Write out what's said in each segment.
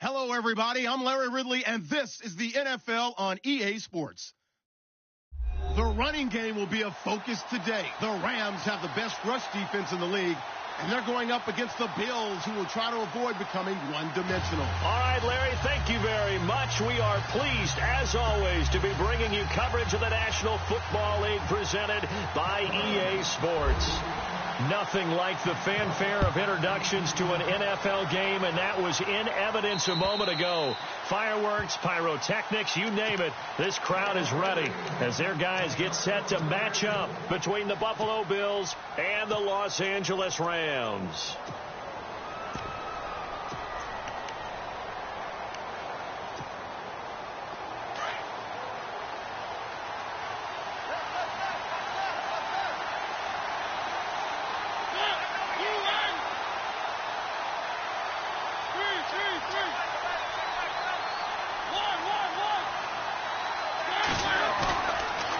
Hello, everybody. I'm Larry Ridley, and this is the NFL on EA Sports. The running game will be a focus today. The Rams have the best rush defense in the league, and they're going up against the Bills, who will try to avoid becoming one-dimensional. All right, Larry, thank you very much. We are pleased, as always, to be bringing you coverage of the National Football League presented by EA Sports. Nothing like the fanfare of introductions to an NFL game, and that was in evidence a moment ago. Fireworks, pyrotechnics, you name it. This crowd is ready as their guys get set to match up between the Buffalo Bills and the Los Angeles Rams.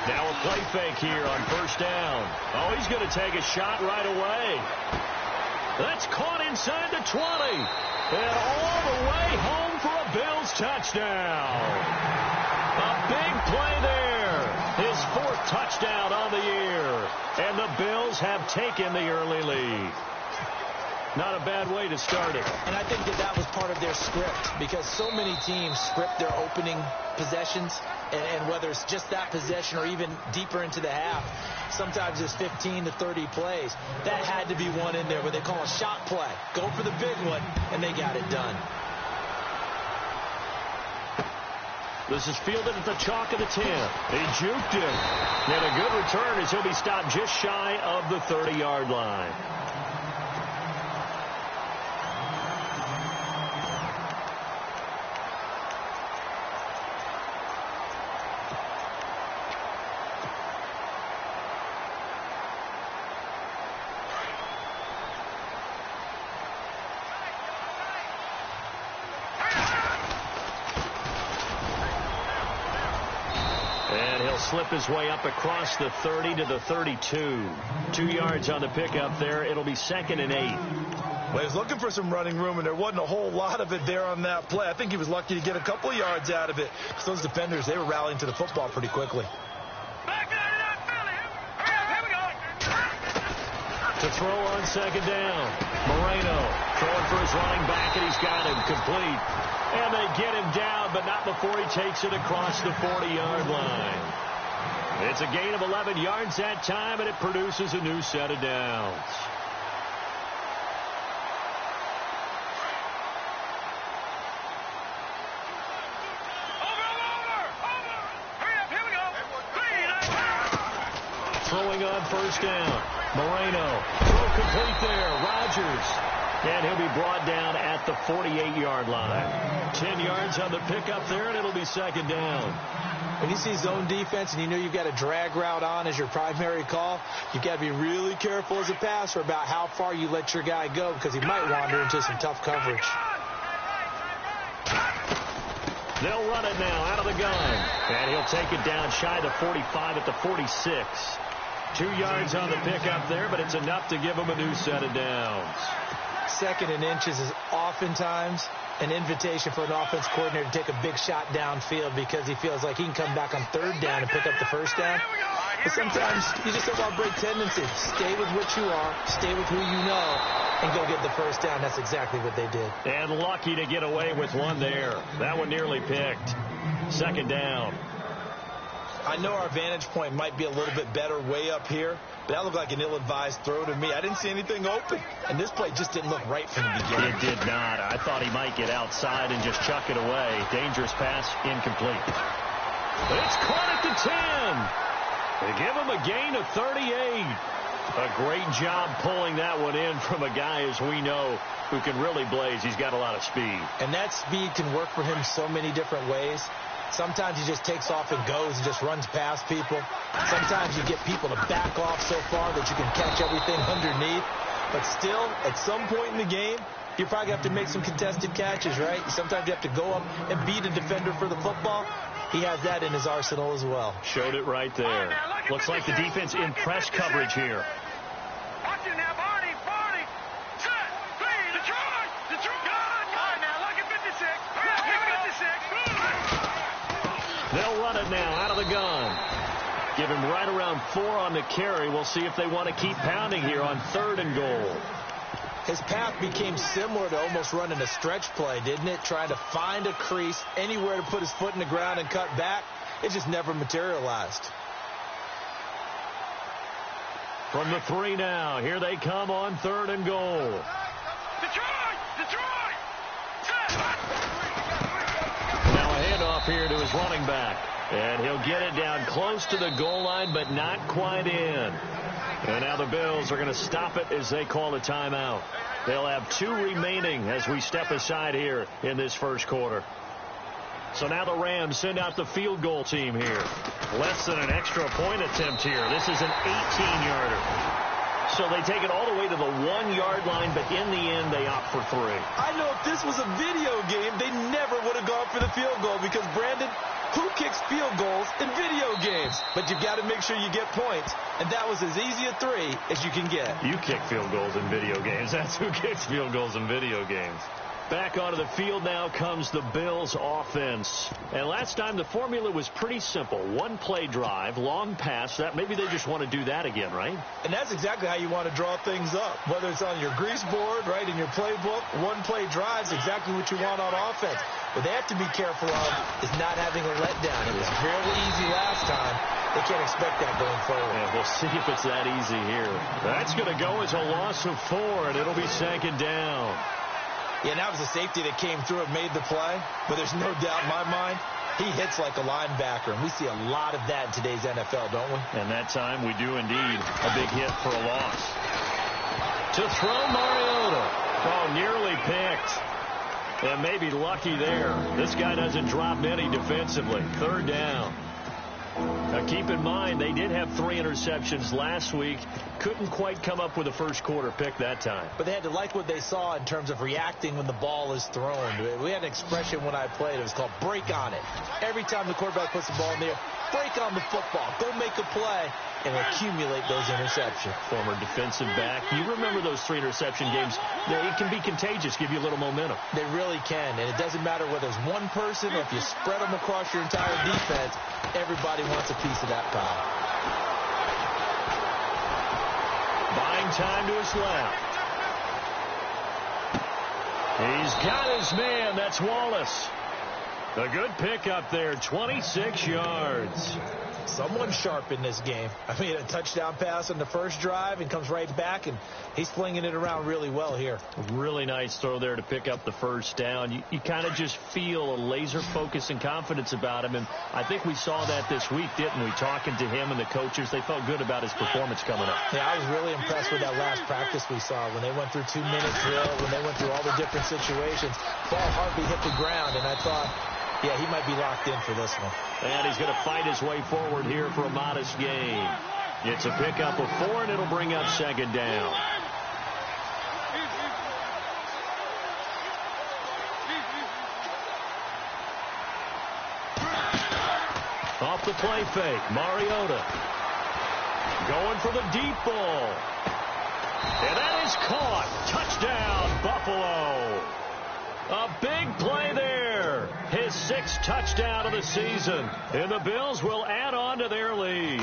Now a play fake here on first down. Oh, he's going to take a shot right away. That's caught inside the 20. And all the way home for a Bills touchdown. A big play there. His fourth touchdown on the year. And the Bills have taken the early lead. Not a bad way to start it. And I think that was part of their script, because so many teams script their opening possessions, and whether it's just that possession or even deeper into the half, sometimes it's 15 to 30 plays. That had to be one in there where they call a shot play. Go for the big one, and they got it done. This is fielded at the chalk of the 10. He juked him. And a good return as he'll be stopped just shy of the 30-yard line. Slip his way up across the 30 to the 32. 2 yards on the pickup there. It'll be 2nd and 8. Well, he was looking for some running room, and there wasn't a whole lot of it there on that play. I think he was lucky to get a couple of yards out of it, because those defenders, they were rallying to the football pretty quickly. To throw on 2nd down. Moreno throwing for his running back, and he's got him complete. And they get him down, but not before he takes it across the 40-yard line. It's a gain of 11 yards that time, and it produces a new set of downs. Throwing on first down. Moreno. Throw complete there. Rodgers. And he'll be brought down at the 48-yard line. 10 yards on the pickup there, and it'll be 2nd down. When you see zone defense and you know you've got a drag route on as your primary call, you've got to be really careful as a passer about how far you let your guy go, because he might wander into some tough coverage. They'll run it now out of the gun. And he'll take it down shy of 45 at the 46. 2 yards on the pickup there, but it's enough to give him a new set of downs. 2nd and inches is oftentimes an invitation for an offense coordinator to take a big shot downfield, because he feels like he can come back on 3rd down and pick up the first down. But sometimes you just have break tendencies. Stay with what you are, stay with who you know, and go get the first down. That's exactly what they did. And lucky to get away with one there. That one nearly picked. 2nd down. I know our vantage point might be a little bit better way up here, but that looked like an ill-advised throw to me. I didn't see anything open, and this play just didn't look right from the beginning. It did not. I thought he might get outside and just chuck it away. Dangerous pass, incomplete. It's caught at the 10. They give him a gain of 38. A great job pulling that one in from a guy, as we know, who can really blaze. He's got a lot of speed. And that speed can work for him so many different ways. Sometimes he just takes off and goes and just runs past people. Sometimes you get people to back off so far that you can catch everything underneath. But still, at some point in the game, you probably have to make some contested catches, right? Sometimes you have to go up and beat a defender for the football. He has that in his arsenal as well. Showed it right there. Looks like the defense in press coverage here. Watch it now, Barney. Set, three, the charge. Good. All right, now, look at 56. run it now out of the gun. Give him right around 4 on the carry. We'll see if they want to keep pounding here on 3rd and goal. His path became similar to almost running a stretch play, didn't it? Trying to find a crease, anywhere to put his foot in the ground and cut back. It just never materialized. From the 3 now, here they come on 3rd and goal. Now a handoff here to his running back. And he'll get it down close to the goal line, but not quite in. And now the Bills are going to stop it as they call a timeout. They'll have 2 remaining as we step aside here in this first quarter. So now the Rams send out the field goal team here. Less than an extra point attempt here. This is an 18-yarder. So they take it all the way to the 1-yard line, but in the end, they opt for 3. I know if this was a video game, they never would have gone for the field goal because, Brandon, who kicks field goals in video games? But you've got to make sure you get points, and that was as easy a 3 as you can get. You kick field goals in video games. That's who kicks field goals in video games. Back onto the field now comes the Bills offense. And last time the formula was pretty simple. 1-play drive, long pass. That maybe they just want to do that again, right? And that's exactly how you want to draw things up. Whether it's on your grease board, right, in your playbook, 1-play drive's exactly what you want on offense. What they have to be careful of is not having a letdown. It was fairly easy last time. They can't expect that going forward. Yeah, we'll see if it's that easy here. That's going to go as a loss of 4, and it'll be 2nd down. Yeah, and that was a safety that came through and made the play. But there's no doubt in my mind, he hits like a linebacker. And we see a lot of that in today's NFL, don't we? And that time we do indeed. A big hit for a loss. To throw Mariota. Oh, nearly picked. And maybe lucky there. This guy doesn't drop many defensively. 3rd down. Now keep in mind, they did have 3 interceptions last week. Couldn't quite come up with a first quarter pick that time. But they had to like what they saw in terms of reacting when the ball is thrown. We had an expression when I played. It was called break on it. Every time the quarterback puts the ball in there, break on the football. Go make a play and accumulate those interceptions. Former defensive back. You remember those 3 interception games. It can be contagious, give you a little momentum. They really can. And it doesn't matter whether it's one person or if you spread them across your entire defense. Everybody wants a piece of that pie. Buying time to his left. He's got his man. That's Wallace. A good pickup there. 26 yards. Someone sharp in this game. I mean, a touchdown pass on the first drive and comes right back, and he's flinging it around really well here. Really nice throw there to pick up the first down. You kind of just feel a laser focus and confidence about him, and I think we saw that this week, didn't we? Talking to him and the coaches, they felt good about his performance coming up. Yeah, I was really impressed with that last practice we saw when they went through 2-minute drill, when they went through all the different situations. Ball hardly hit the ground, and I thought, yeah, he might be locked in for this one. And he's going to fight his way forward here for a modest gain. It's a pickup of 4, and it'll bring up 2nd down. Off the play fake, Mariota. Going for the deep ball. And that is caught. Touchdown, Buffalo. A big play there. His 6th touchdown of the season. And the Bills will add on to their lead.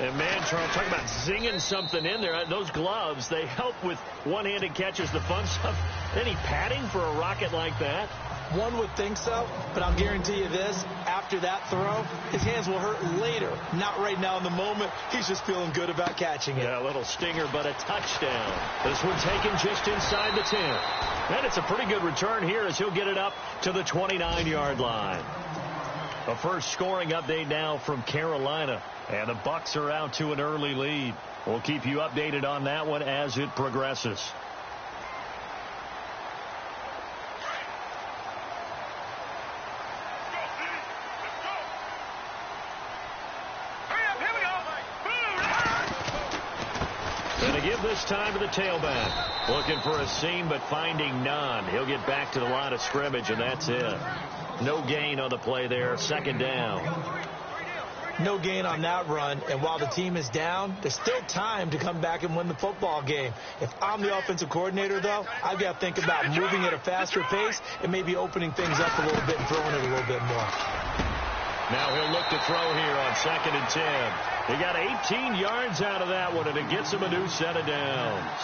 And man, Charles, talking about zinging something in there. Those gloves, they help with one-handed catches, the fun stuff. Any padding for a rocket like that? One would think so, but I'll guarantee you this. After that throw, his hands will hurt later. Not right now in the moment. He's just feeling good about catching it. Yeah, a little stinger, but a touchdown. This one taken just inside the 10. And it's a pretty good return here as he'll get it up to the 29-yard line. A first scoring update now from Carolina. And the Bucs are out to an early lead. We'll keep you updated on that one as it progresses. Give this time to the tailback. Looking for a seam, but finding none. He'll get back to the line of scrimmage, and that's it. No gain on the play there. 2nd down. No gain on that run, and while the team is down, there's still time to come back and win the football game. If I'm the offensive coordinator, though, I've got to think about moving at a faster pace and maybe opening things up a little bit and throwing it a little bit more. Now he'll look to throw here on 2nd and 10. He got 18 yards out of that one, and it gets him a new set of downs.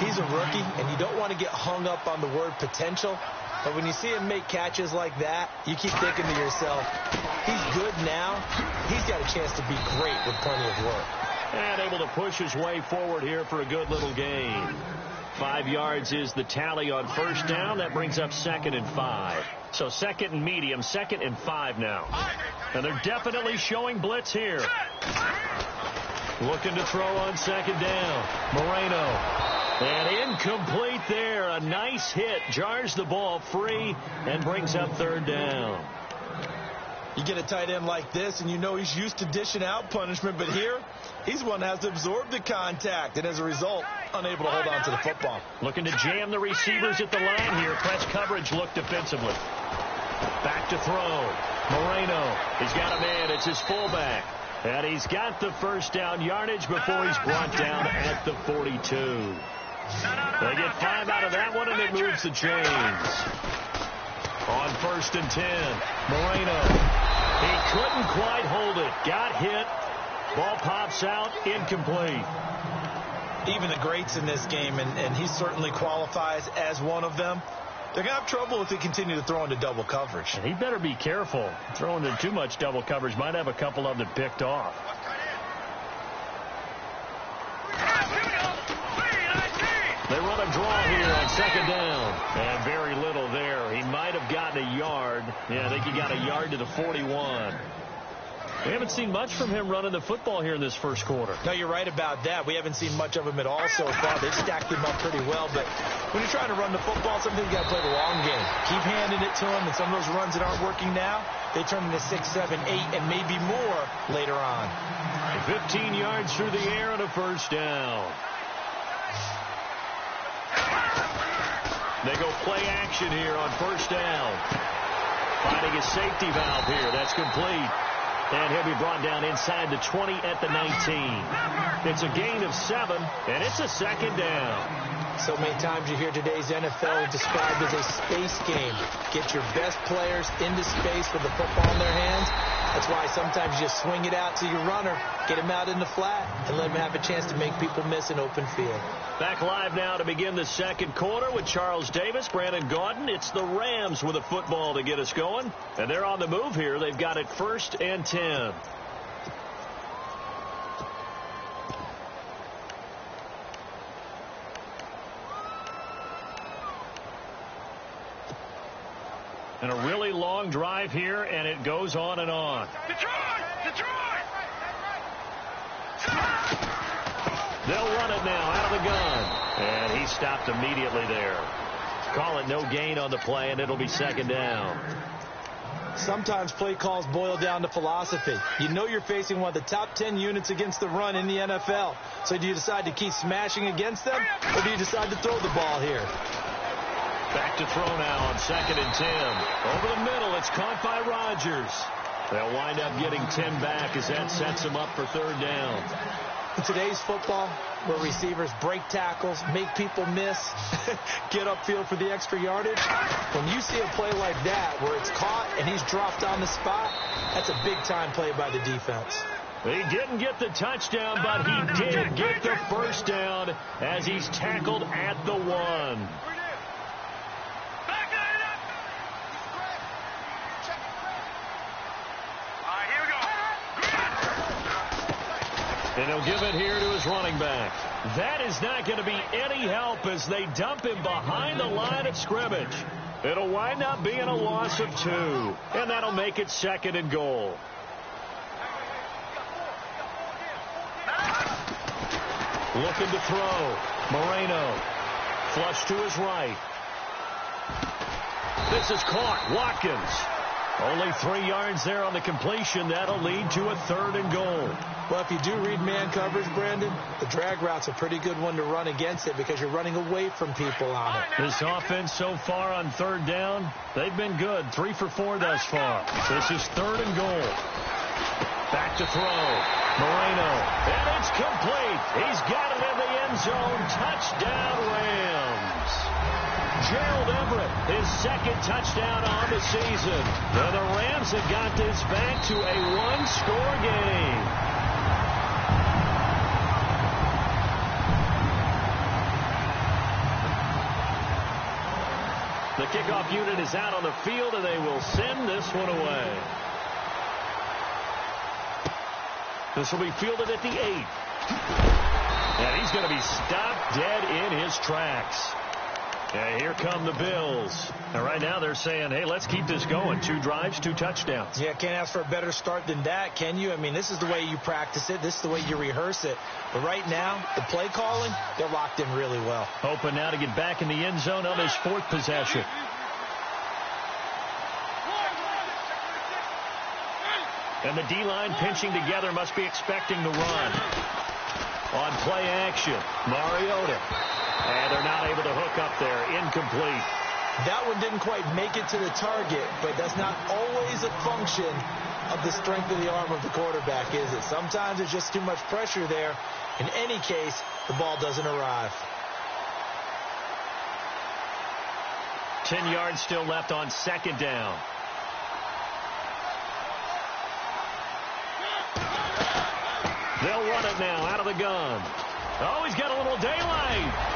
He's a rookie, and you don't want to get hung up on the word potential. But when you see him make catches like that, you keep thinking to yourself, he's good now. He's got a chance to be great with plenty of work. And able to push his way forward here for a good little gain. 5 yards is the tally on 1st down. That brings up 2nd and 5. So 2nd and medium, 2nd and 5 now. And they're definitely showing blitz here. Looking to throw on 2nd down. Moreno. And incomplete there. A nice hit. Jars the ball free and brings up 3rd down. You get a tight end like this, and you know he's used to dishing out punishment, but here, he's one that has to absorb the contact, and as a result, unable to hold on to the football. Looking to jam the receivers at the line here. Press coverage look defensively. Back to throw. Moreno. He's got a man. It's his fullback. And he's got the 1st down yardage before he's brought down at the 42. They get 5 out of that one, and it moves the chains. On 1st and 10, Moreno. He couldn't quite hold it. Got hit. Ball pops out. Incomplete. Even the greats in this game, and he certainly qualifies as one of them, they're going to have trouble if they continue to throw into double coverage. And he better be careful. Throwing into too much double coverage might have a couple of them picked off. They run a draw here on 2nd down. And very little there. He might have gotten a yard. Yeah, I think he got a yard to the 41. We haven't seen much from him running the football here in this 1st quarter. No, you're right about that. We haven't seen much of him at all so far. They've stacked him up pretty well. But when you're trying to run the football, sometimes you got to play the long game. Keep handing it to him, and some of those runs that aren't working now, they turn into 6, 7, 8, and maybe more later on. 15 yards through the air and a 1st down. They go play action here on 1st down. Finding a safety valve here. That's complete. And he'll be brought down inside the 20 at the 19. It's a gain of 7, and it's a 2nd down. So many times you hear today's NFL described as a space game. Get your best players into space with the football in their hands. That's why sometimes you just swing it out to your runner, get him out in the flat, and let him have a chance to make people miss an open field. Back live now to begin the 2nd quarter with Charles Davis, Brandon Gaudin. It's the Rams with a football to get us going. And they're on the move here. They've got it 1st and 10. And a really long drive here, and it goes on and on. They'll run it now out of the gun. And he stopped immediately there. Call it no gain on the play, and it'll be 2nd down. Sometimes play calls boil down to philosophy. You know you're facing one of the top 10 units against the run in the NFL. So do you decide to keep smashing against them, or do you decide to throw the ball here? Back to throw now on 2nd and 10. Over the middle, it's caught by Rodgers. They'll wind up getting 10 back as that sets them up for 3rd down. In today's football, where receivers break tackles, make people miss, get upfield for the extra yardage, when you see a play like that where it's caught and he's dropped on the spot, that's a big-time play by the defense. He didn't get the touchdown, but he did get the 1st down as he's tackled at the 1. And he'll give it here to his running back. That is not going to be any help as they dump him behind the line of scrimmage. It'll wind up being a loss of 2. And that'll make it 2nd and goal. Looking to throw. Moreno. Flush to his right. This is caught. Watkins. Only 3 yards there on the completion. That'll lead to a 3rd and goal. Well, if you do read man coverage, Brandon, the drag route's a pretty good one to run against it because you're running away from people on it. This offense so far on 3rd down, they've been good. 3 for 4 thus far. This is 3rd and goal. Back to throw. Moreno. And it's complete. He's got it in the end zone. Touchdown, Rams. Gerald Everett, his second touchdown on the season. And the Rams have got this back to a one-score game. The kickoff unit is out on the field, and they will send this one away. This will be fielded at the 8. And he's going to be stopped dead in his tracks. And here come the Bills. And right now they're saying, hey, let's keep this going. 2 drives, 2 touchdowns. Yeah, can't ask for a better start than that, can you? I mean, this is the way you practice it. This is the way you rehearse it. But right now, the play calling, they're locked in really well. Hoping now to get back in the end zone on his 4th possession. And the D-line pinching together, must be expecting the run. On play action, Mariota. And they're not able to hook up there. Incomplete. That one didn't quite make it to the target, but that's not always a function of the strength of the arm of the quarterback, is it? Sometimes there's just too much pressure there. In any case, the ball doesn't arrive. 10 yards still left on 2nd down. They'll run it now out of the gun. Oh, he's got a little daylight.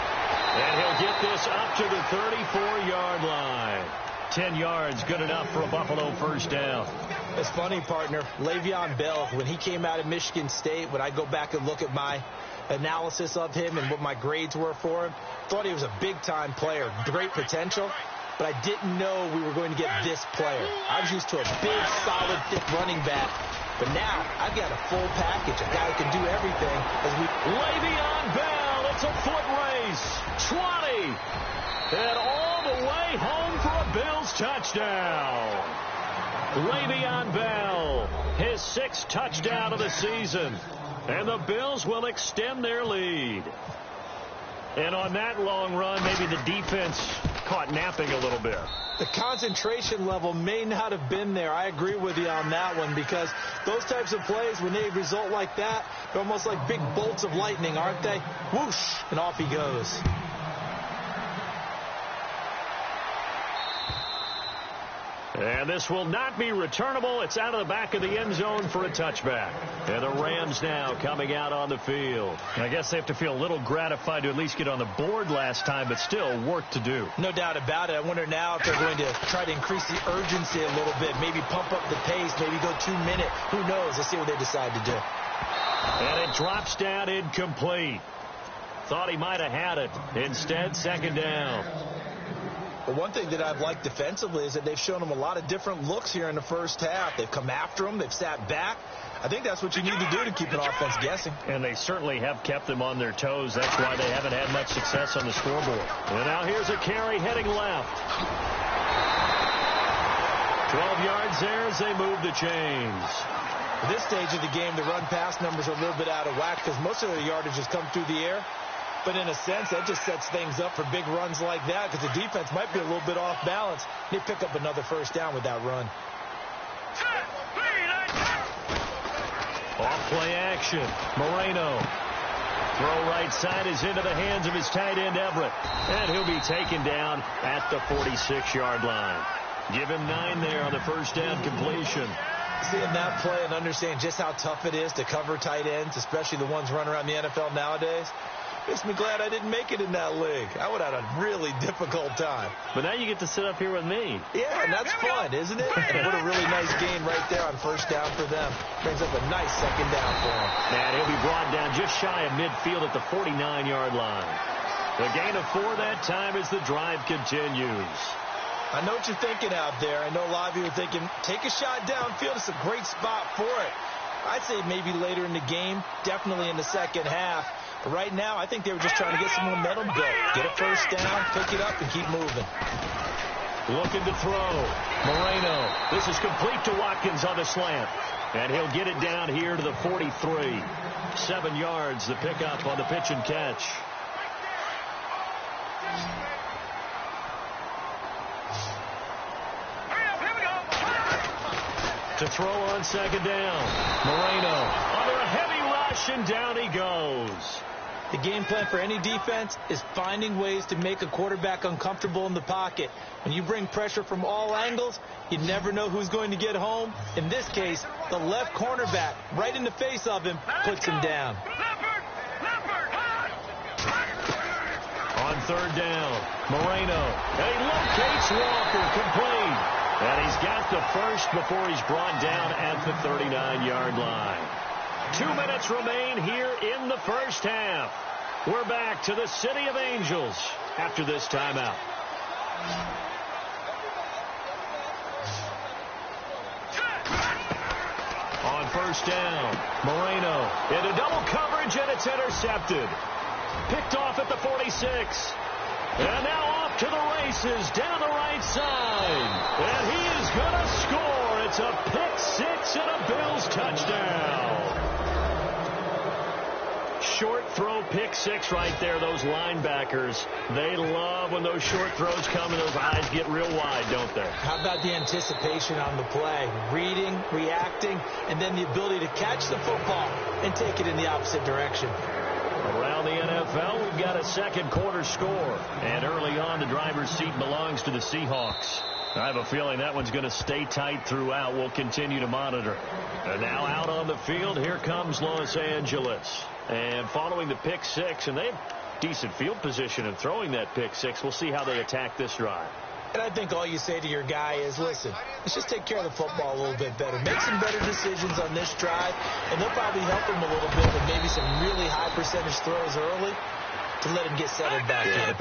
And he'll get this up to the 34-yard line. 10 yards, good enough for a Buffalo first down. It's funny, partner. Le'Veon Bell, when he came out of Michigan State, when I go back and look at my analysis of him and what my grades were for him, thought he was a big-time player, great potential, but I didn't know we were going to get this player. I was used to a big, solid, thick running back. But now, I've got a full package, a guy who can do everything. Le'Veon Bell, it's a foot race. 20. And all the way home for a Bills touchdown. Le'Veon Bell, his 6th touchdown of the season. And the Bills will extend their lead. And on that long run, maybe the defense caught napping a little bit. The concentration level may not have been there. I agree with you on that one, because those types of plays, when they result like that, they're almost like big bolts of lightning, aren't they? Whoosh, and off he goes. And this will not be returnable. It's out of the back of the end zone for a touchback. And the Rams now coming out on the field. And I guess they have to feel a little gratified to at least get on the board last time, but still work to do. No doubt about it. I wonder now if they're going to try to increase the urgency a little bit, maybe pump up the pace, maybe go 2-minute. Who knows? Let's see what they decide to do. And it drops down incomplete. Thought he might have had it. Instead, 2nd down. But one thing that I've liked defensively is that they've shown them a lot of different looks here in the first half. They've come after them. They've sat back. I think that's what you need to do to keep an offense guessing. And they certainly have kept them on their toes. That's why they haven't had much success on the scoreboard. And now here's a carry heading left. 12 yards there as they move the chains. At this stage of the game, the run-pass numbers are a little bit out of whack because most of the yardage has come through the air. But in a sense, that just sets things up for big runs like that because the defense might be a little bit off balance. They pick up another first down with that run. Off play action. Moreno. Throw right side is into the hands of his tight end, Everett. And he'll be taken down at the 46-yard line. Give him 9 there on the first down completion. Seeing that play and understand just how tough it is to cover tight ends, especially the ones running around the NFL nowadays, makes me glad I didn't make it in that league. I would have had a really difficult time. But now you get to sit up here with me. Yeah, and that's fun, isn't it? And what a really nice gain right there on first down for them. Brings up a nice second down for him. And he'll be brought down just shy of midfield at the 49-yard line. The gain of 4 that time as the drive continues. I know what you're thinking out there. I know a lot of you are thinking, take a shot downfield. It's a great spot for it. I'd say maybe later in the game, definitely in the second half. But right now, I think they were just trying to get some momentum built. Get a first down, pick it up, and keep moving. Looking to throw. Moreno. This is complete to Watkins on the slant. And he'll get it down here to the 43. 7 yards, the pickup on the pitch and catch. To throw on second down. Moreno under a heavy rush, and down he goes. The game plan for any defense is finding ways to make a quarterback uncomfortable in the pocket. When you bring pressure from all angles, you never know who's going to get home. In this case, the left cornerback, right in the face of him, puts him down. On third down, Moreno, and he locates Walker, complete. And he's got the first before he's brought down at the 39-yard line. 2 minutes remain here in the first half. We're back to the City of Angels after this timeout. On first down, Moreno into double coverage, and it's intercepted. Picked off at the 46. And now off to the races down the right side. And he is going to score. It's a pick six and a Bills touchdown. Short throw pick six right there. Those linebackers, they love when those short throws come and those eyes get real wide, don't they? How about the anticipation on the play? Reading, reacting, and then the ability to catch the football and take it in the opposite direction. Around the NFL, we've got a second quarter score. And early on, the driver's seat belongs to the Seahawks. I have a feeling that one's going to stay tight throughout. We'll continue to monitor. And now out on the field, here comes Los Angeles. And following the pick six, and they have decent field position in throwing that pick six. We'll see how they attack this drive. And I think all you say to your guy is, listen, let's just take care of the football a little bit better. Make some better decisions on this drive, and they'll probably help him a little bit with maybe some really high percentage throws early to let him get settled back in.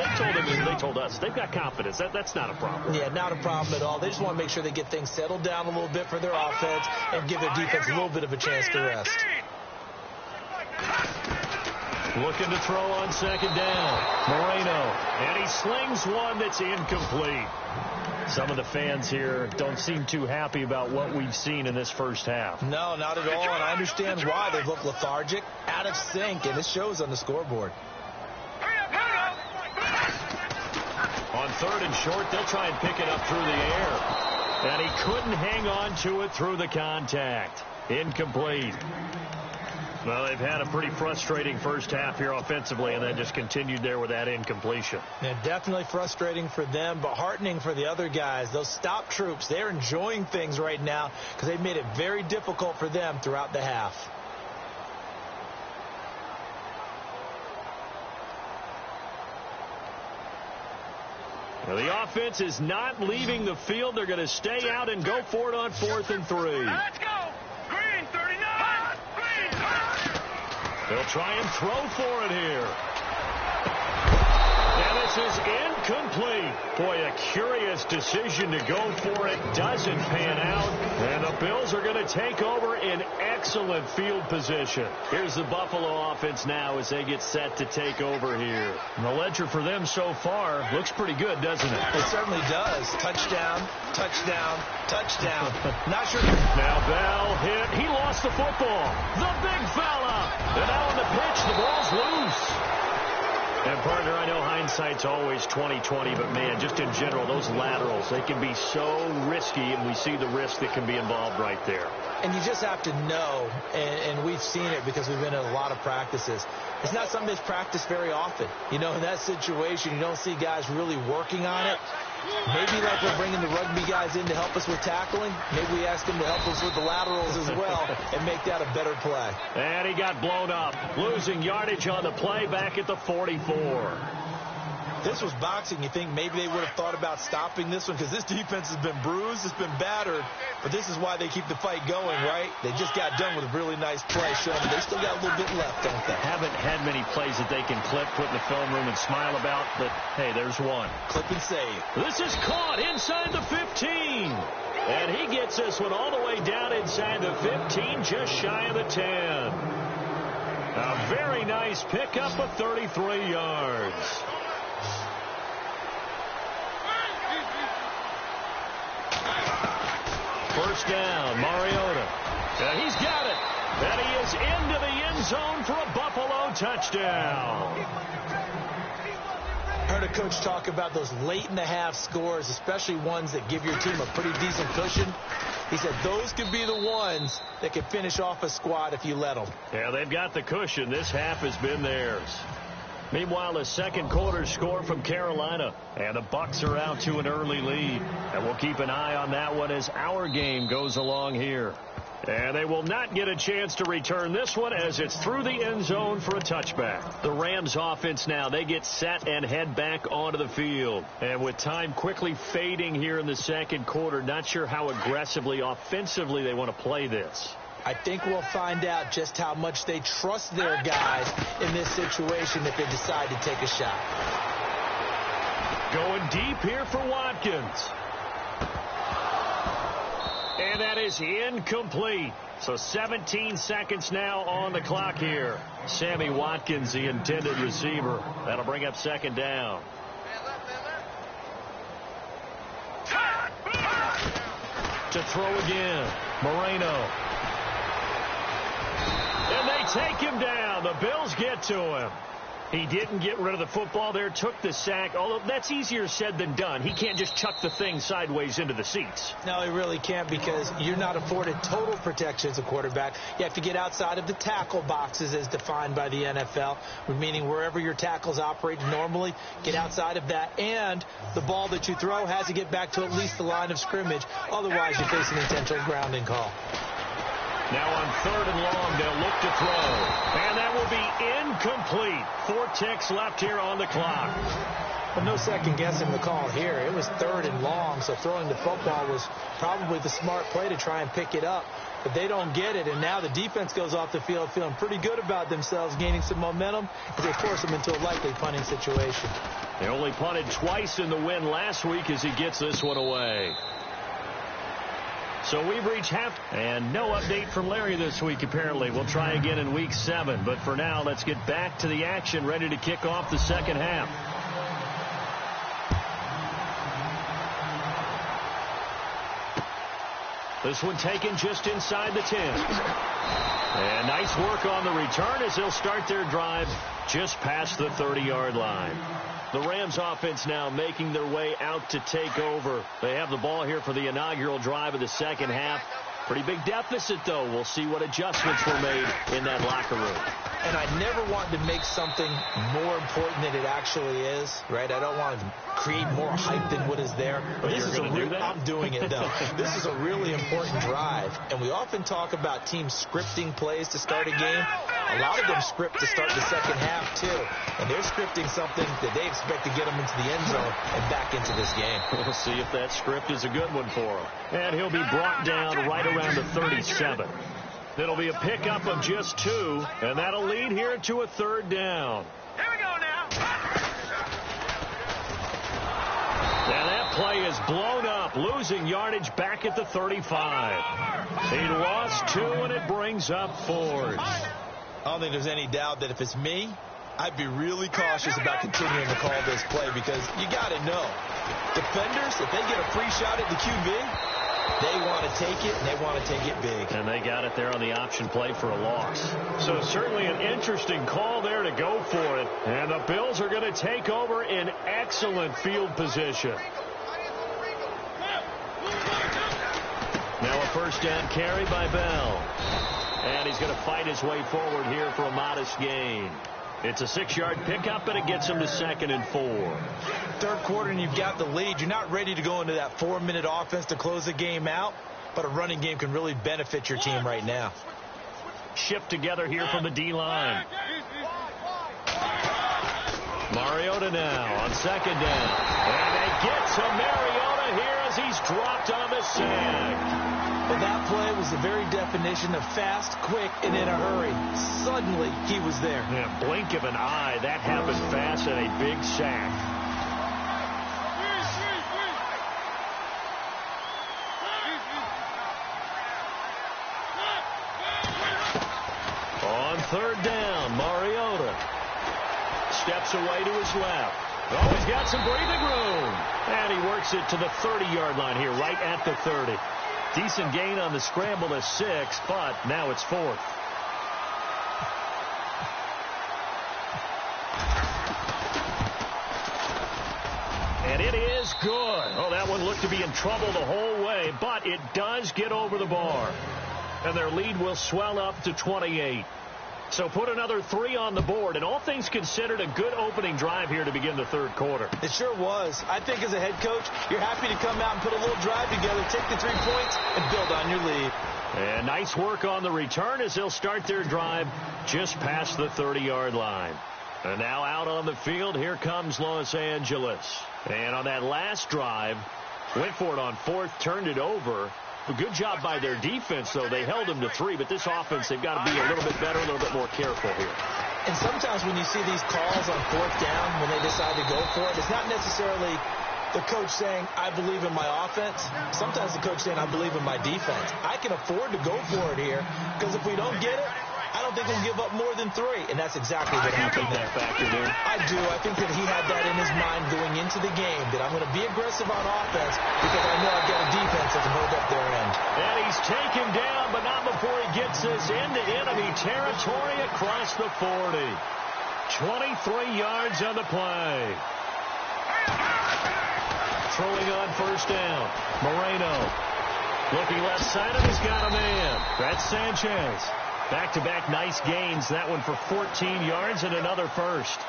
They told us they've got confidence. That's not a problem. Yeah, not a problem at all. They just want to make sure they get things settled down a little bit for their offense and give their defense a little bit of a chance to rest. Looking to throw on second down. Moreno. And he slings one that's incomplete. Some of the fans here don't seem too happy about what we've seen in this first half. No, not at all. And I understand why. They've looked lethargic, out of sync, and it shows on the scoreboard. On third and short, they'll try and pick it up through the air. And he couldn't hang on to it through the contact. Incomplete. Well, they've had a pretty frustrating first half here offensively, and then just continued there with that incompletion. Yeah, definitely frustrating for them, but heartening for the other guys. Those stop troops, they're enjoying things right now because they've made it very difficult for them throughout the half. Well, the offense is not leaving the field. They're going to stay out and go for it on 4th and 3. Let's go. Green 39. Green. They'll try and throw for it here. And this is incomplete. Boy, a curious decision to go for it. Doesn't pan out. And the Bills are going to take over in excellent field position. Here's the Buffalo offense now as they get set to take over here. And the ledger for them so far looks pretty good, doesn't it? It certainly does. Touchdown, touchdown, touchdown. Not sure. Now Bell hit. He lost the football. The big fella. And now on the pitch, the ball's loose. And, partner, I know hindsight's always 20/20, but, man, just in general, those laterals, they can be so risky, and we see the risk that can be involved right there. And you just have to know, and we've seen it because we've been in a lot of practices. It's not something that's practiced very often. You know, in that situation, you don't see guys really working on it. Maybe like we're bringing the rugby guys in to help us with tackling. Maybe we ask them to help us with the laterals as well and make that a better play. And he got blown up, losing yardage on the play back at the 44. This was boxing. You think maybe they would have thought about stopping this one because this defense has been bruised, it's been battered, but this is why they keep the fight going, right? They just got done with a really nice play, showing they still got a little bit left, don't they? Haven't had many plays that they can clip, put in the film room and smile about, but, hey, there's one. Clip and save. This is caught inside the 15. And he gets this one all the way down inside the 15, just shy of the 10. A very nice pickup of 33 yards. First down, Mariota. And he's got it. And he is into the end zone for a Buffalo touchdown. I heard a coach talk about those late-in-the-half scores, especially ones that give your team a pretty decent cushion. He said those could be the ones that could finish off a squad if you let them. Yeah, they've got the cushion. This half has been theirs. Meanwhile, a second quarter score from Carolina, and the Bucs are out to an early lead. And we'll keep an eye on that one as our game goes along here. And they will not get a chance to return this one as it's through the end zone for a touchback. The Rams offense now, they get set and head back onto the field. And with time quickly fading here in the second quarter, not sure how aggressively, offensively they want to play this. I think we'll find out just how much they trust their guys in this situation if they decide to take a shot. Going deep here for Watkins. And that is incomplete. So 17 seconds now on the clock here. Sammy Watkins, the intended receiver. That'll bring up second down. To throw again. Moreno. And they take him down. The Bills get to him. He didn't get rid of the football there, took the sack, although that's easier said than done. He can't just chuck the thing sideways into the seats. No, he really can't because you're not afforded total protection as a quarterback. You have to get outside of the tackle boxes as defined by the NFL, meaning wherever your tackles operate normally, get outside of that. And the ball that you throw has to get back to at least the line of scrimmage. Otherwise, you face an intentional grounding call. Now on third and long, they'll look to throw. And that will be incomplete. 4 ticks left here on the clock. Well, no second guessing the call here. It was third and long, so throwing the football was probably the smart play to try and pick it up. But they don't get it, and now the defense goes off the field feeling pretty good about themselves, gaining some momentum as they force them into a likely punting situation. They only punted twice in the win last week as he gets this one away. So we've reached half, and no update from Larry this week, apparently. We'll try again in week 7. But for now, let's get back to the action, ready to kick off the second half. This one taken just inside the 10. And nice work on the return as they'll start their drive just past the 30-yard line. The Rams offense now making their way out to take over. They have the ball here for the inaugural drive of the second half. Pretty big deficit, though. We'll see what adjustments were made in that locker room. And I never want to make something more important than it actually is, right? I don't want to create more hype than what is there. But you're going to do that? I'm doing it, though. This is a really important drive, and we often talk about teams scripting plays to start a game. A lot of them script to start the second half, too. And they're scripting something that they expect to get them into the end zone and back into this game. We'll see if that script is a good one for him. And he'll be brought down right around the 37. It'll be a pickup of just 2, and that'll lead here to a third down. Here we go now. And that play is blown up, losing yardage back at the 35. He lost 2, and it brings up 4th. I don't think there's any doubt that if it's me, I'd be really cautious about continuing to call this play because you got to know, defenders, if they get a free shot at the QB, they want to take it, and they want to take it big. And they got it there on the option play for a loss. So certainly an interesting call there to go for it. And the Bills are going to take over in excellent field position. Now a first down carry by Bell. And he's going to fight his way forward here for a modest gain. It's a 6-yard pickup, and it gets him to 2nd and 4. Third quarter, and you've got the lead. You're not ready to go into that 4-minute offense to close the game out, but a running game can really benefit your team right now. Shift together here from the D-line. Mariota now on 2nd down. And they get to Mariota here as he's dropped on the sack. Well, that play was the very definition of fast, quick, and in a hurry. Suddenly, he was there. Yeah, blink of an eye. That happened fast and a big sack. On third down, Mariota steps away to his left. Oh, he's got some breathing room. And he works it to the 30-yard line here, right at the 30. Decent gain on the scramble to 6, but now it's 4th. It is good. Oh, that one looked to be in trouble the whole way, but it does get over the bar. And their lead will swell up to 28. So put another 3 on the board, and all things considered, a good opening drive here to begin the third quarter. It sure was. I think as a head coach, you're happy to come out and put a little drive together, take the 3 points, and build on your lead. And nice work on the return as they'll start their drive just past the 30-yard line. And now out on the field, here comes Los Angeles. And on that last drive, went for it on 4th, turned it over. A good job by their defense, though. They held them to 3, but this offense, they've got to be a little bit better, a little bit more careful here. And sometimes when you see these calls on 4th down, when they decide to go for it, it's not necessarily the coach saying, I believe in my offense. Sometimes the coach saying, I believe in my defense. I can afford to go for it here, because if we don't get it, I don't think we'll give up more than 3. And that's exactly what happened there. I do. I think that he had that in his mind going into the game, that I'm going to be aggressive on offense because I know I've got a defense that can hold up their end. And he's taken down, but not before he gets this into enemy territory across the 40. 23 yards on the play. Throwing on 1st down. Moreno. Looking left-sided, he's got a man. That's Sanchez. Back-to-back nice gains. That one for 14 yards and another first.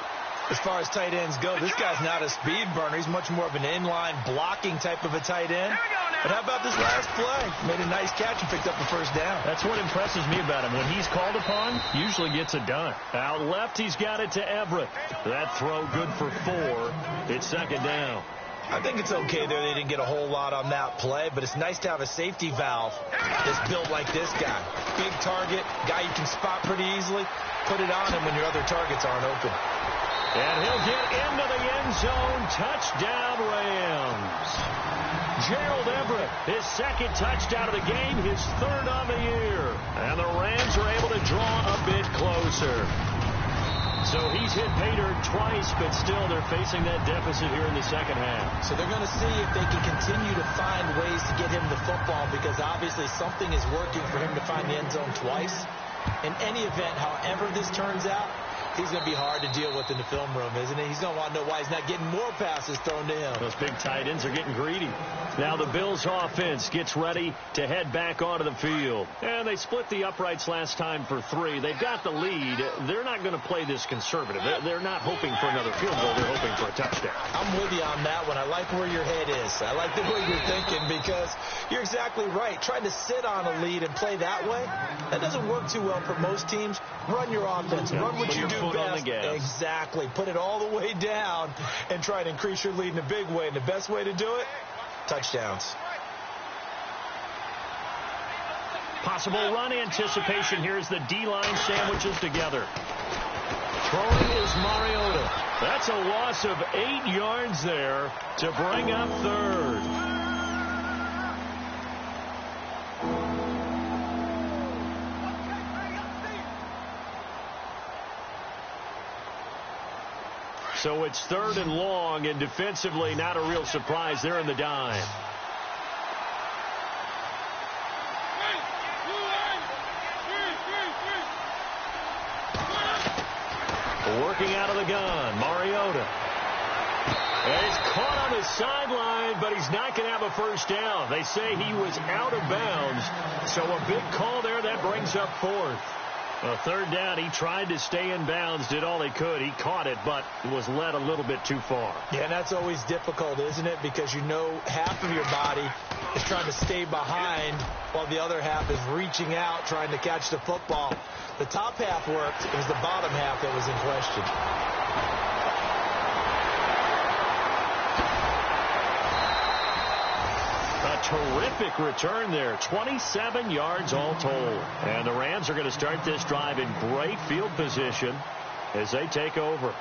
As far as tight ends go, this guy's not a speed burner. He's much more of an inline blocking type of a tight end. But how about this last play? Made a nice catch and picked up the 1st down. That's what impresses me about him. When he's called upon, usually gets it done. Out left, he's got it to Everett. That throw good for 4. It's 2nd down. I think it's okay there. They didn't get a whole lot on that play, but it's nice to have a safety valve that's built like this guy. Big target, guy you can spot pretty easily. Put it on him when your other targets aren't open. And he'll get into the end zone. Touchdown, Rams. Gerald Everett, his 2nd touchdown of the game, his 3rd on the year. And the Rams are able to draw a bit closer. So he's hit pay dirt twice, but still they're facing that deficit here in the 2nd half. So they're going to see if they can continue to find ways to get him the football, because obviously something is working for him to find the end zone twice. In any event, however this turns out, he's going to be hard to deal with in the film room, isn't he? He's going to want to know why he's not getting more passes thrown to him. Those big tight ends are getting greedy. Now the Bills offense gets ready to head back onto the field. And they split the uprights last time for 3. They've got the lead. They're not going to play this conservative. They're not hoping for another field goal. They're hoping for a touchdown. I'm with you on that one. I like where your head is. I like the way you're thinking, because you're exactly right. Trying to sit on a lead and play that way, that doesn't work too well for most teams. Run your offense. Run what you do best. Exactly. Put it all the way down and try to increase your lead in a big way. And the best way to do it, touchdowns. Possible run anticipation here as the D-line sandwiches together. Throwing is Mariota. That's a loss of 8 yards there to bring up 3rd. So it's 3rd and long, and defensively not a real surprise. They're in the dime. Working out of the gun, Mariota. And he's caught on the sideline, but he's not going to have a 1st down. They say he was out of bounds, so a big call there that brings up 4th. A 3rd down, he tried to stay in bounds, did all he could. He caught it, but was led a little bit too far. Yeah, and that's always difficult, isn't it? Because you know half of your body is trying to stay behind while the other half is reaching out, trying to catch the football. The top half worked. It was the bottom half that was in question. A terrific return there. 27 yards all told. And the Rams are going to start this drive in great field position as they take over.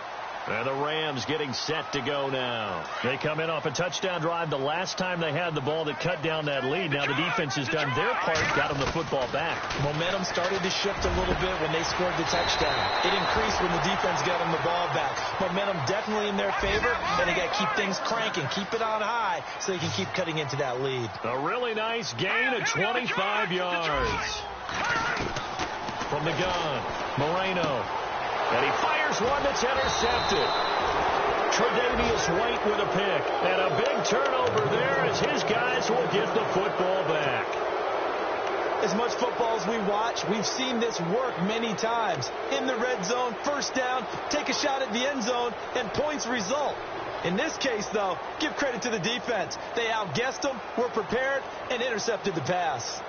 And the Rams getting set to go now. They come in off a touchdown drive the last time they had the ball that cut down that lead. Now the defense has done their part, got them the football back. Momentum started to shift a little bit when they scored the touchdown. It increased when the defense got them the ball back. Momentum definitely in their favor, and they got to keep things cranking, keep it on high so they can keep cutting into that lead. A really nice gain of 25 yards. From the gun, Moreno. And he fires one that's intercepted. Tre'Davious White with a pick. And a big turnover there as his guys will get the football back. As much football as we watch, we've seen this work many times. In the red zone, first down, take a shot at the end zone, and points result. In this case, though, give credit to the defense. They outguessed them, were prepared, and intercepted the pass.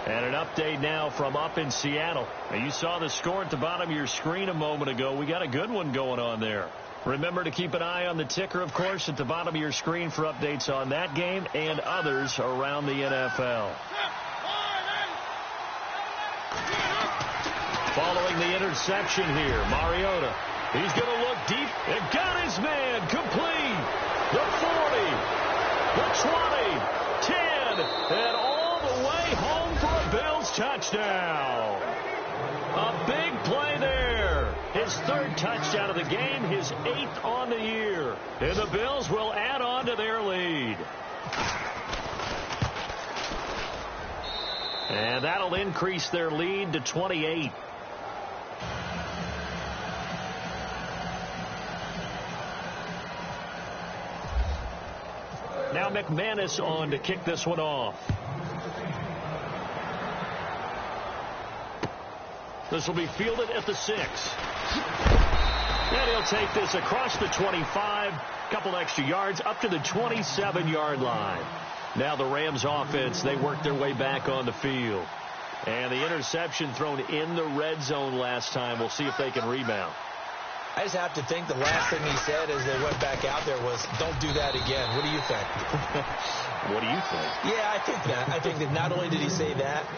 And an update now from up in Seattle. Now, you saw the score at the bottom of your screen a moment ago. We got a good one going on there. Remember to keep an eye on the ticker, of course, at the bottom of your screen for updates on that game and others around the NFL. Following the interception here, Mariota. He's going to look deep and got his man complete. The 40, the 20, 10, and all the way home for a Bills touchdown. A big play there. His third touchdown of the game, his 8th on the year. And the Bills will add on to their lead. And that'll increase their lead to 28. Now McManus on to kick this one off. This will be fielded at the 6. And he'll take this across the 25, couple extra yards, up to the 27-yard line. Now the Rams offense, they work their way back on the field. And the interception thrown in the red zone last time. We'll see if they can rebound. I just have to think the last thing he said as they went back out there was, don't do that again. What do you think? What do you think? Yeah, I think that. I think that not only did he say that,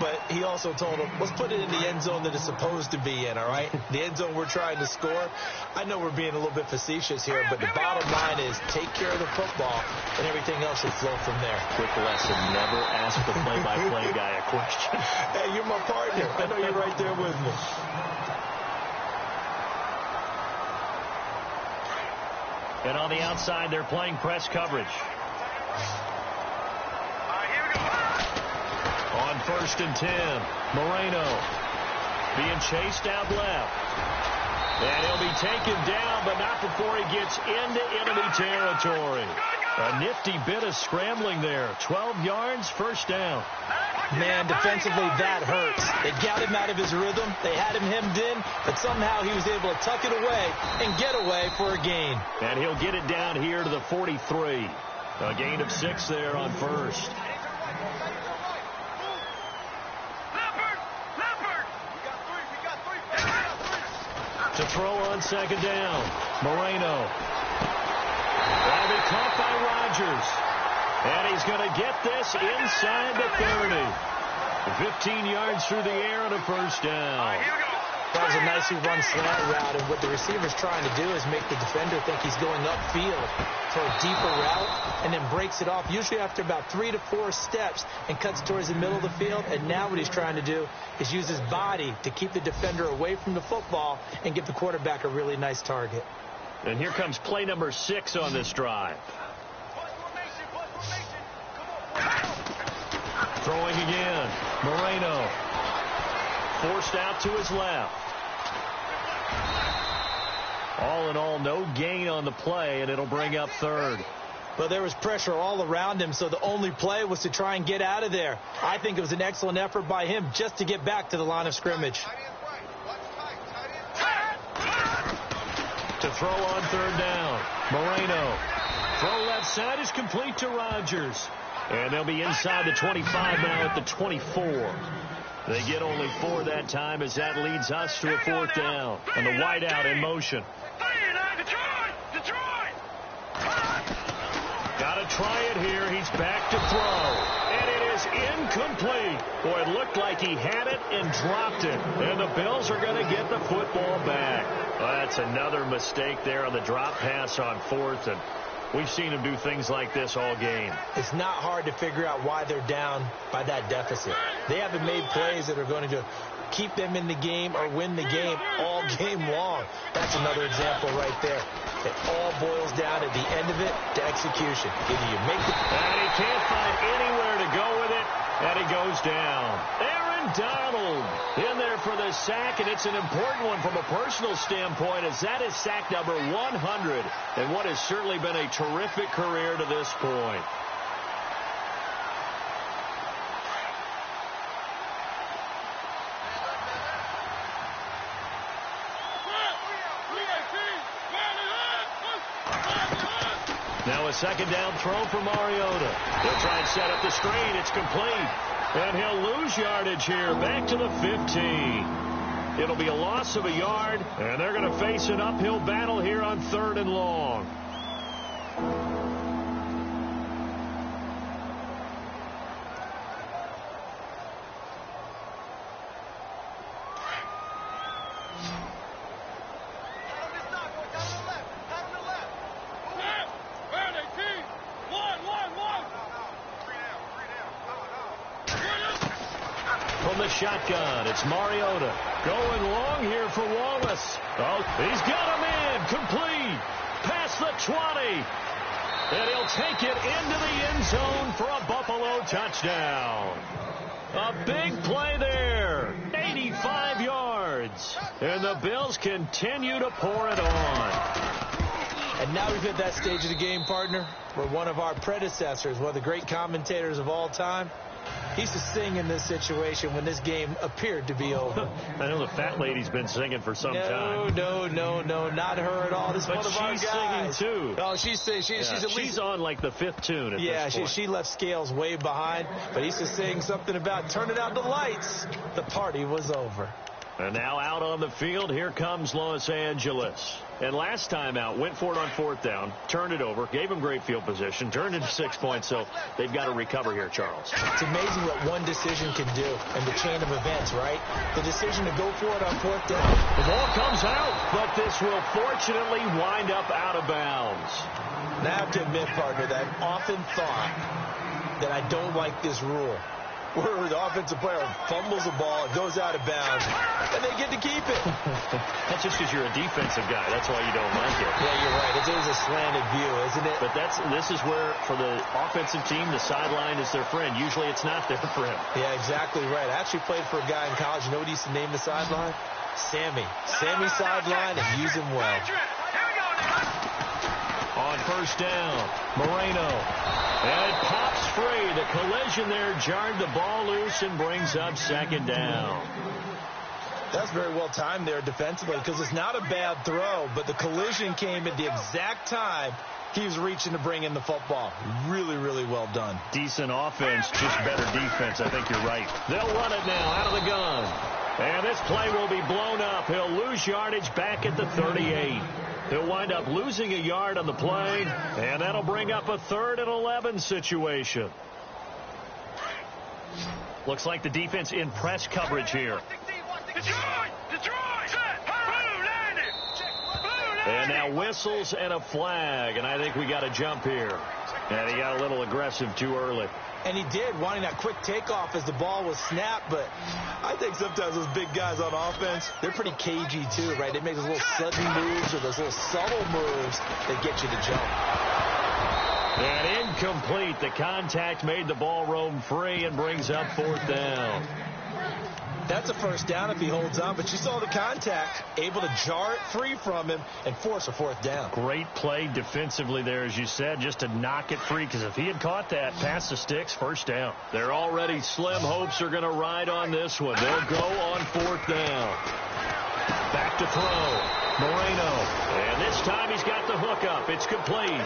but he also told him, let's put it in the end zone that it's supposed to be in, all right? The end zone we're trying to score. I know we're being a little bit facetious here, but the bottom line is take care of the football, and everything else will flow from there. Quick lesson, never ask the play-by-play guy a question. Hey, you're my partner. I know you're right there with me. And on the outside, they're playing press coverage. On 1st and 10, Moreno being chased out left. And he'll be taken down, but not before he gets into enemy territory. A nifty bit of scrambling there. 12 yards, first down. Man, defensively, that hurts. They got him out of his rhythm. They had him hemmed in, but somehow he was able to tuck it away and get away for a gain. And he'll get it down here to the 43. A gain of 6 there on first. To throw on second down, Moreno. That'll be caught by Rodgers. And he's going to get this inside the 30. 15 yards through the air and a first down. That was a nicely run slant route, and what the receiver's trying to do is make the defender think he's going upfield for a deeper route, and then breaks it off, usually after about 3 to 4 steps, and cuts towards the middle of the field. And now what he's trying to do is use his body to keep the defender away from the football and give the quarterback a really nice target. And here comes play number 6 on this drive. Throwing again. Moreno. Forced out to his left. All in all, no gain on the play, and it'll bring up third. Well, there was pressure all around him, so the only play was to try and get out of there. I think it was an excellent effort by him just to get back to the line of scrimmage. To throw on third down, Moreno. Throw left side is complete to Rodgers. And they'll be inside the 25 now at the 24. They get only 4 that time as that leads us to a 4th down. And the wideout in motion. Got to try it here. He's back to throw. And it is incomplete. Boy, it looked like he had it and dropped it. And the Bills are going to get the football back. Well, that's another mistake there on the drop pass on 4th. And we've seen him do things like this all game. It's not hard to figure out why they're down by that deficit. They haven't made plays that are going to keep them in the game or win the game all game long. That's another example right there. It all boils down at the end of it to execution. Either you make the... And he can't find anywhere to go with it, and he goes down. Aaron Aaron Donald in there for the sack, and it's an important one from a personal standpoint, as that is sack number 100 and what has certainly been a terrific career to this point. Now a second down throw for Mariota. They'll try and set up the screen. It's complete. And he'll lose yardage here, back to the 15. It'll be a loss of a yard, and they're going to face an uphill battle here on 3rd and long. From the shotgun, it's Mariota. Going long here for Wallace. Oh, he's got a man. Complete. Past the 20. And he'll take it into the end zone for a Buffalo touchdown. A big play there. 85 yards. And the Bills continue to pour it on. And now we've hit that stage of the game, partner, where one of our predecessors, one of the great commentators of all time, he used to sing in this situation when this game appeared to be over. I know the fat lady's been singing for some time. No, not her at all. This is one of our guys. She's singing too. Oh, she's at least, she's on like the 5th tune at this point. She left Scales way behind, but he used to sing something about turning out the lights. The party was over. And now out on the field, here comes Los Angeles. And last time out, went for it on 4th down, turned it over, gave them great field position, turned into 6 points, so they've got to recover here, Charles. It's amazing what one decision can do in the chain of events, right? The decision to go for it on 4th down. The ball comes out, but this will fortunately wind up out of bounds. Now I have to admit, partner, that I've often thought that I don't like this rule, where the offensive player fumbles the ball, it goes out of bounds, and they get to keep it. That's just because you're a defensive guy. That's why you don't like it. Yeah, you're right. It is a slanted view, isn't it? But this is where, for the offensive team, the sideline is their friend. Usually it's not there for him. Yeah, exactly right. I actually played for a guy in college. You know what he used to name the sideline? Sammy. Sammy sideline, and use him well. On 1st down, Moreno. And it pops free. The collision there jarred the ball loose and brings up 2nd down. That's very well timed there defensively, because it's not a bad throw, but the collision came at the exact time he was reaching to bring in the football. Really, really well done. Decent offense, just better defense. I think you're right. They'll run it now out of the gun. And this play will be blown up. He'll lose yardage back at the 38. He'll wind up losing a yard on the play, and that'll bring up a 3rd and 11 situation. Looks like the defense in press coverage here. And now whistles and a flag, and I think we got a jump here. And he got a little aggressive too early. And he did, wanting that quick takeoff as the ball was snapped. But I think sometimes those big guys on offense, they're pretty cagey too, right? They make those little sudden moves or those little subtle moves that get you to jump. And incomplete. The contact made the ball roam free and brings up 4th down. That's a 1st down if he holds on, but you saw the contact, able to jar it free from him and force a 4th down. Great play defensively there, as you said, just to knock it free, because if he had caught that, past the sticks, 1st down. They're already slim hopes are going to ride on this one. They'll go on 4th down. Back to throw. Moreno. And this time he's got the hook up. It's complete.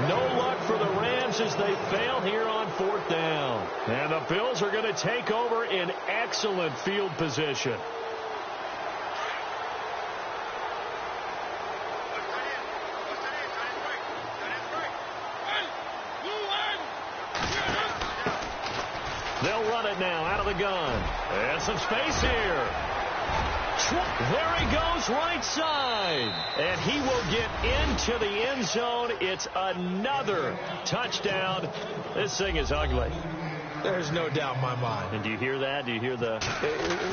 No luck for the Rams as they fail here on 4th down. And the Bills are going to take over in excellent field position. They'll run it now out of the gun. And some space here. There he goes right side. And he will get into the end zone. It's another touchdown. This thing is ugly. There's no doubt in my mind. And do you hear that? Do you hear the...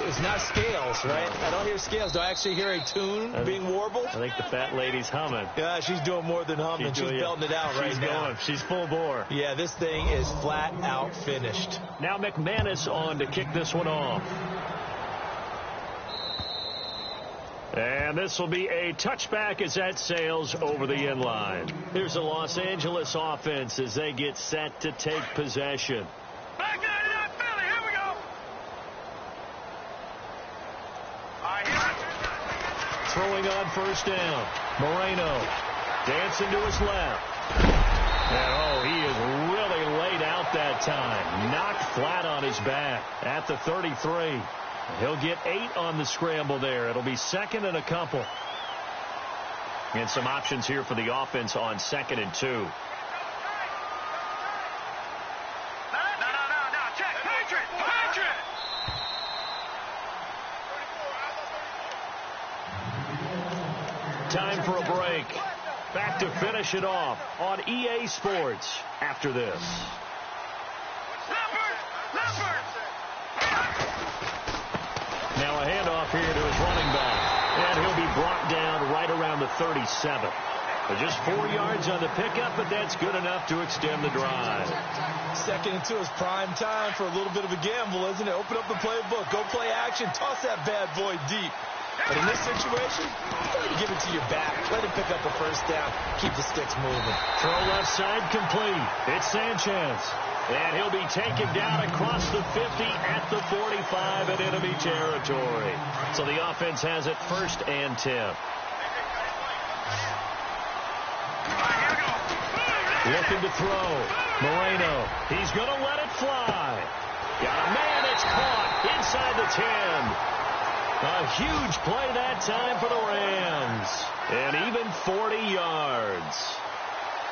It's not scales, right? I don't hear scales. Do I actually hear a tune being warbled? I think the fat lady's humming. Yeah, she's doing more than humming. She's belting it out right now. She's full bore. Yeah, this thing is flat out finished. Now McManus on to kick this one off. And this will be a touchback as that sails over the end line. Here's the Los Angeles offense as they get set to take possession. Back 99 Philly, here we go. All right, here. Throwing on first down. Moreno dancing to his left. And, he is really laid out that time. Knocked flat on his back at the 33. He'll get 8 on the scramble there. It'll be second and a couple. And some options here for the offense on 2nd and 2. No. Check. Patriot. Time for a break. Back to finish it off on EA Sports after this. Now a handoff here to his running back. And he'll be brought down right around the 37. Just 4 yards on the pickup, but that's good enough to extend the drive. 2nd and 2 is prime time for a little bit of a gamble, isn't it? Open up the playbook. Go play action. Toss that bad boy deep. But in this situation, go ahead and give it to your back. Let him pick up a first down. Keep the sticks moving. Throw left side complete. It's Sanchez. And he'll be taken down across the 50 at the 45 in enemy territory. So the offense has it 1st and 10. Looking to throw. Moreno. He's going to let it fly. Got a man. It's caught inside the 10. A huge play that time for the Rams. And even 40 yards.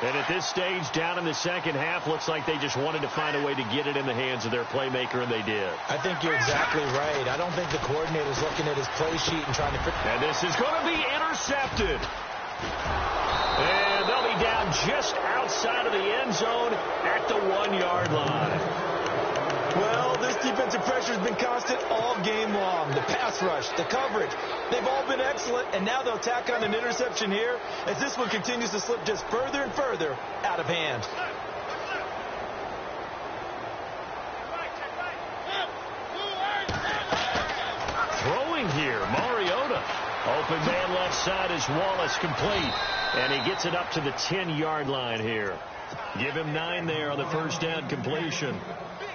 And at this stage, down in the second half, looks like they just wanted to find a way to get it in the hands of their playmaker, and they did. I think you're exactly right. I don't think the coordinator's looking at his play sheet and trying to... And this is going to be intercepted. And they'll be down just outside of the end zone at the 1-yard line. Well, this defensive pressure has been constant all game long. The pass rush, the coverage, they've all been excellent, and now they'll tack on an interception here as this one continues to slip just further and further out of hand. Throwing here, Mariota. Open man left side is Wallace complete, and he gets it up to the 10-yard line here. Give him 9 there on the first down completion.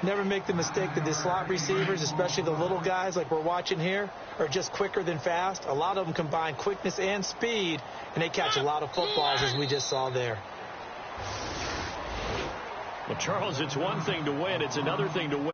Never make the mistake that the slot receivers, especially the little guys like we're watching here, are just quicker than fast. A lot of them combine quickness and speed, and they catch a lot of footballs, as we just saw there. Well, Charles, it's one thing to win. It's another thing to win.